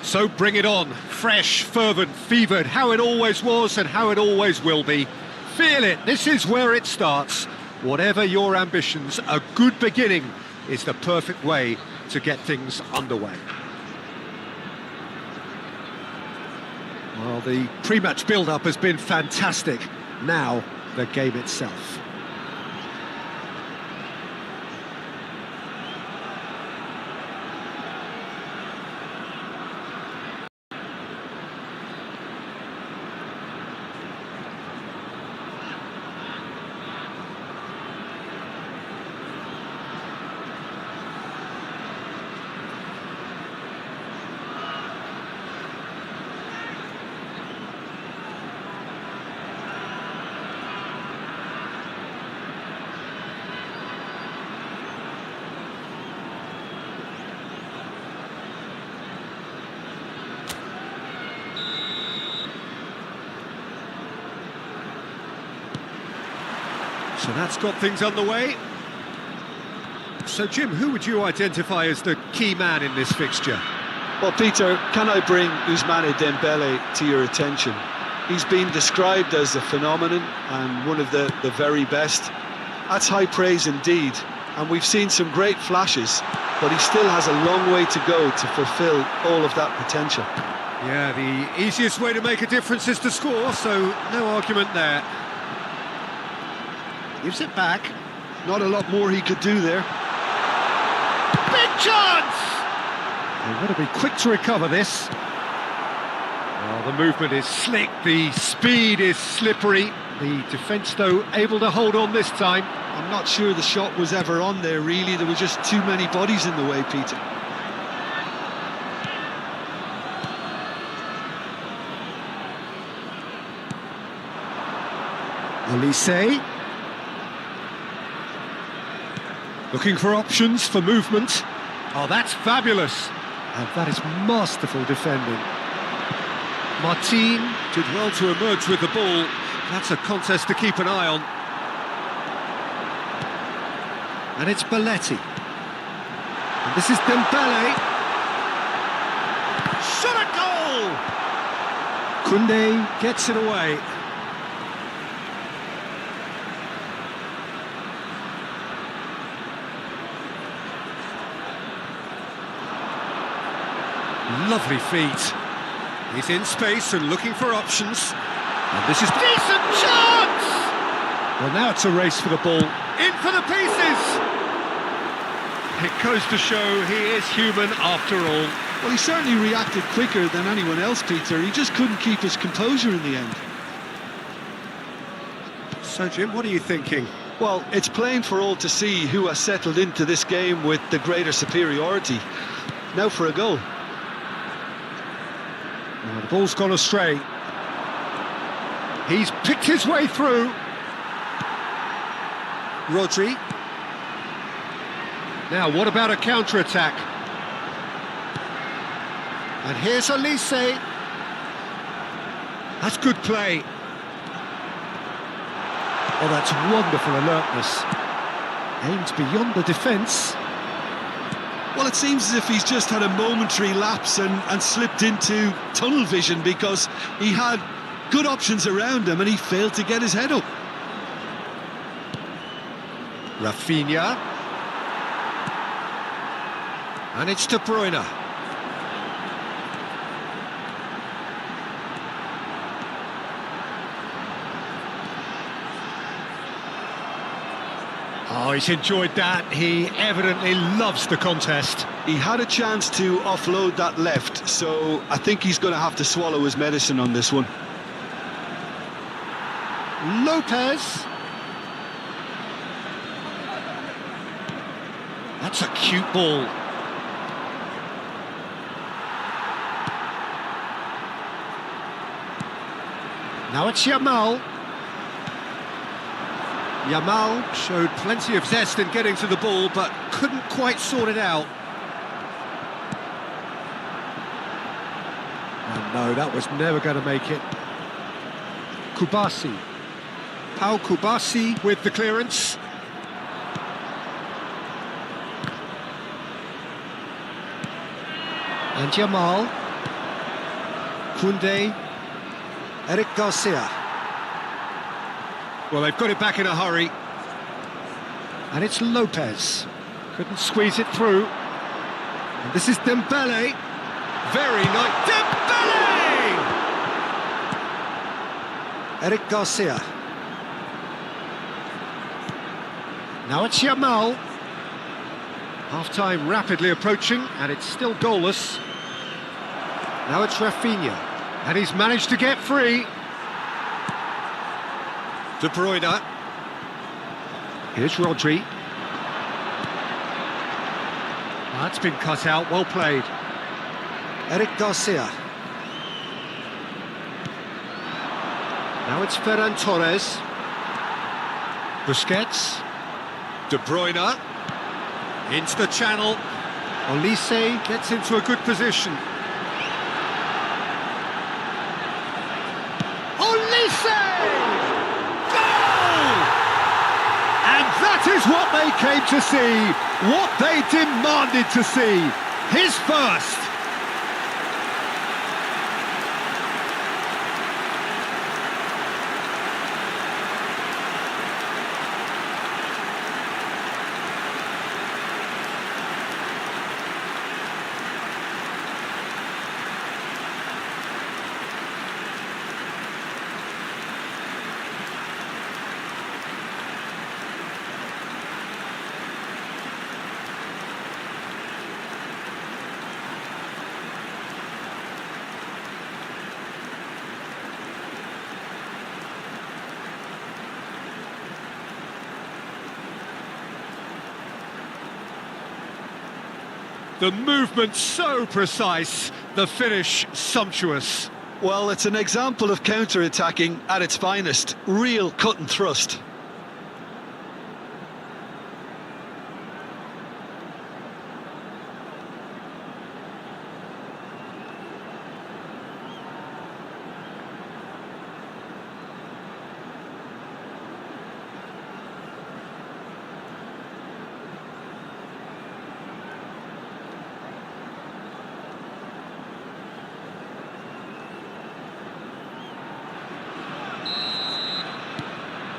So bring it on, fresh, fervent, fevered, how it always was and how it always will be. Feel it, this is where it starts. Whatever your ambitions, a good beginning is the perfect way to get things underway. Well, the pre-match build-up has been fantastic. Now, the game itself. So that's got things underway. So Jim, who would you identify as the key man in this fixture? Well, Peter, can I bring Ousmane Dembele to your attention? He's been described as a phenomenon and one of the very best. That's high praise indeed, and we've seen some great flashes, but he still has a long way to go to fulfil all of that potential. Yeah, the easiest way to make a difference is to score, so no argument there. Gives it back. Not a lot more he could do there. Big chance! They've got to be quick to recover this. Well, the movement is slick, the speed is slippery. The defence, though, able to hold on this time. I'm not sure the shot was ever on there, really. There were just too many bodies in the way, Peter. Olise. Looking for options for movement. Oh, that's fabulous. And that is masterful defending. Martin did well to emerge with the ball. That's a contest to keep an eye on. And it's Belletti. And this is Dembele. Shot a goal! Koundé gets it away. Lovely feet. He's in space and looking for options. And this is decent chance! Well, now it's a race for the ball. In for the pieces! It goes to show he is human after all. Well, he certainly reacted quicker than anyone else, Peter. He just couldn't keep his composure in the end. So, Jim, what are you thinking? Well, it's plain for all to see who has settled into this game with the greater superiority. Now for a goal. Well, the ball's gone astray. He's picked his way through. Rodri. Now, what about a counter-attack? And here's Olise. That's good play. Oh, that's wonderful alertness. Aimed beyond the defence. Well, it seems as if he's just had a momentary lapse and slipped into tunnel vision, because he had good options around him and he failed to get his head up. Rafinha. And it's De Bruyne. Oh, he's enjoyed that. He evidently loves the contest. He had a chance to offload that left, so I think he's going to have to swallow his medicine on this one. Lopez. That's a cute ball. Now it's Yamal. Yamal showed plenty of zest in getting to the ball, but couldn't quite sort it out. Oh no, that was never going to make it. Kubasi. Pau Kubasi with the clearance. And Yamal. Koundé. Eric Garcia. Well, they've got it back in a hurry. And it's Lopez. Couldn't squeeze it through. And this is Dembele. Very nice. Dembele! Eric Garcia. Now it's Yamal. Half-time rapidly approaching, and it's still goalless. Now it's Rafinha. And he's managed to get free. De Bruyne. Here's Rodri. That's been cut out, well played. Eric Garcia. Now it's Ferran Torres. Busquets. De Bruyne. Into the channel. Olise gets into a good position. Olise! is what they came to see, what they demanded to see. His first. The movement so precise, the finish sumptuous. Well, it's an example of counter-attacking at its finest. Real cut and thrust.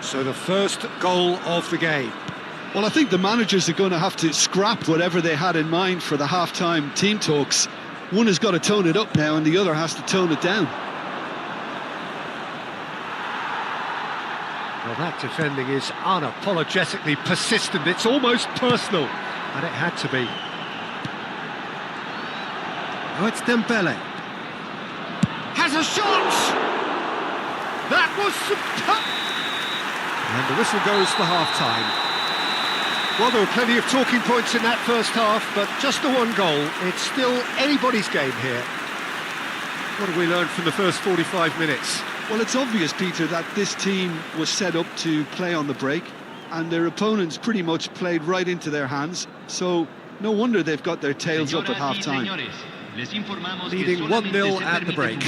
So the first goal of the game. Well, I think the managers are going to have to scrap whatever they had in mind for the half-time team talks. One has got to tone it up now and the other has to tone it down. Well, that defending is unapologetically persistent. It's almost personal, and it had to be. Oh, it's Dembele. Has a shot! That was superb! And the whistle goes for half-time. Well, there were plenty of talking points in that first half, but just the one goal. It's still anybody's game here. What have we learned from the first 45 minutes? Well, it's obvious, Peter, that this team was set up to play on the break, and their opponents pretty much played right into their hands, so no wonder they've got their tails up at half-time. Leading 1-0 at the break.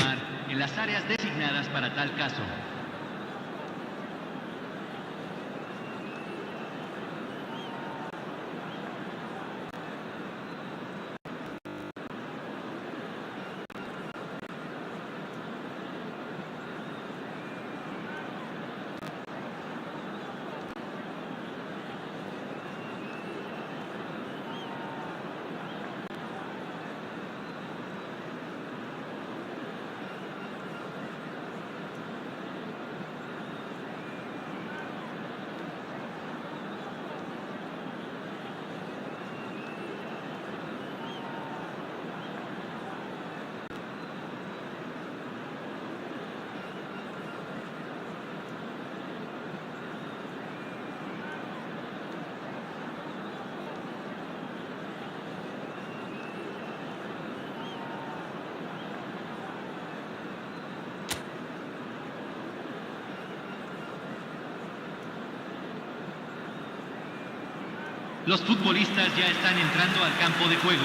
Los futbolistas ya están entrando al campo de juego.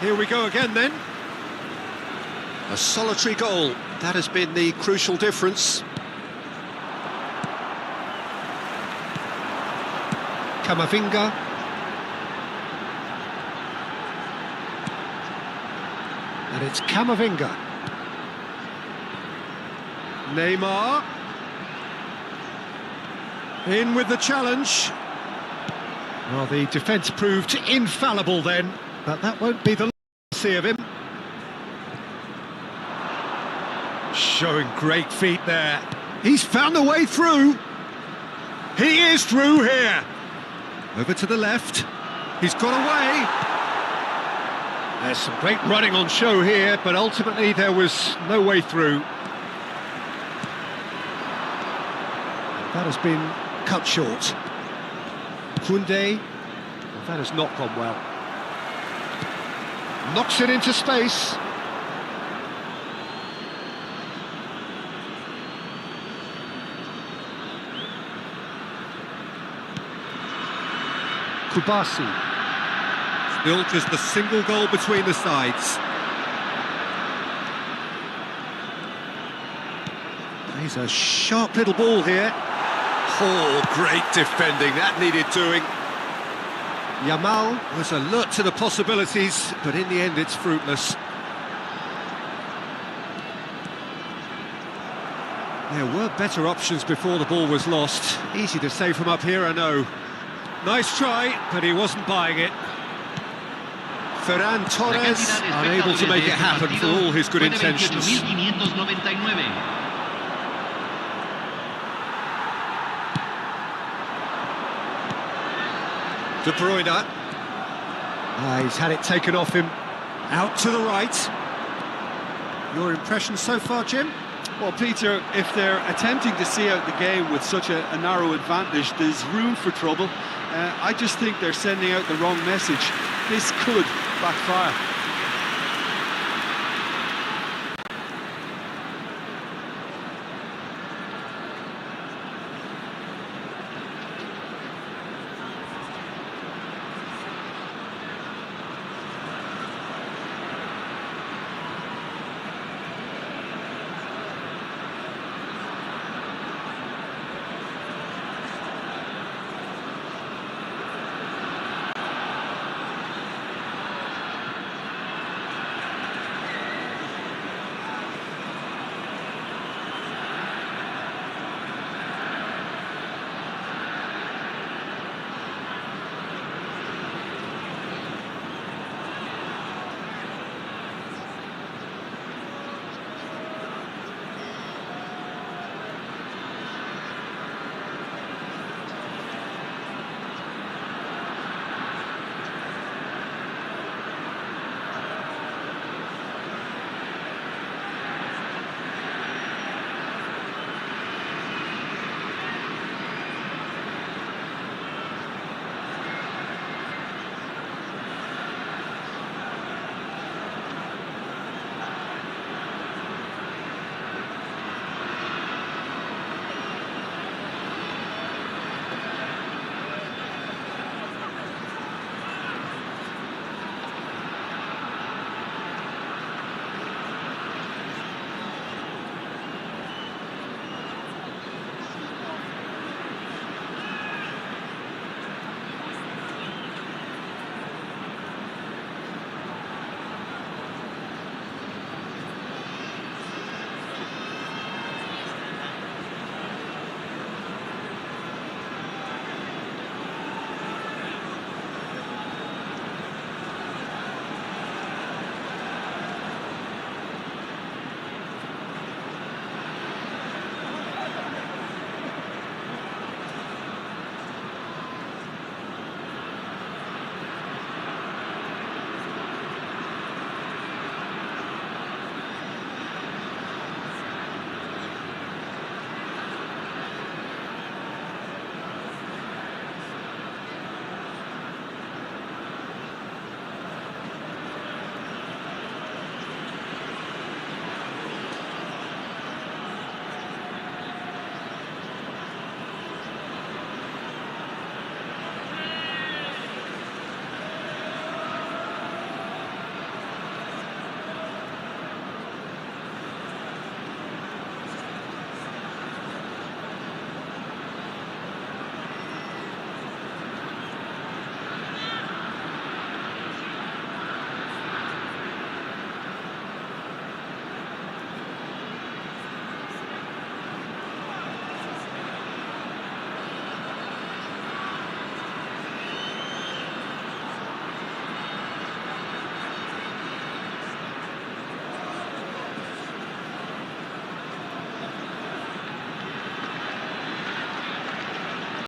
Here we go again then. A solitary goal, that has been the crucial difference. Camavinga. And it's Camavinga. Neymar. In with the challenge. Well, the defence proved infallible then, but that won't be the last of him. Showing great feet there. He's found a way through. He is through here. Over to the left. He's got away. There's some great running on show here, but ultimately there was no way through. That has been cut short. Koundé. Well, that has not gone well. Knocks it into space. Kubasi. Still just a single goal between the sides. He's a sharp little ball here. Oh, great defending, that needed doing. Yamal was alert to the possibilities, but in the end it's fruitless. There were better options before the ball was lost. Easy to save from up here, I know. Nice try, but he wasn't buying it. Ferran Torres unable to make it happen for all his good intentions. De Bruyne. He's had it taken off him. Out to the right. Your impression so far, Jim? Well, Peter, if they're attempting to see out the game with such a narrow advantage, there's room for trouble. I just think they're sending out the wrong message. This could backfire.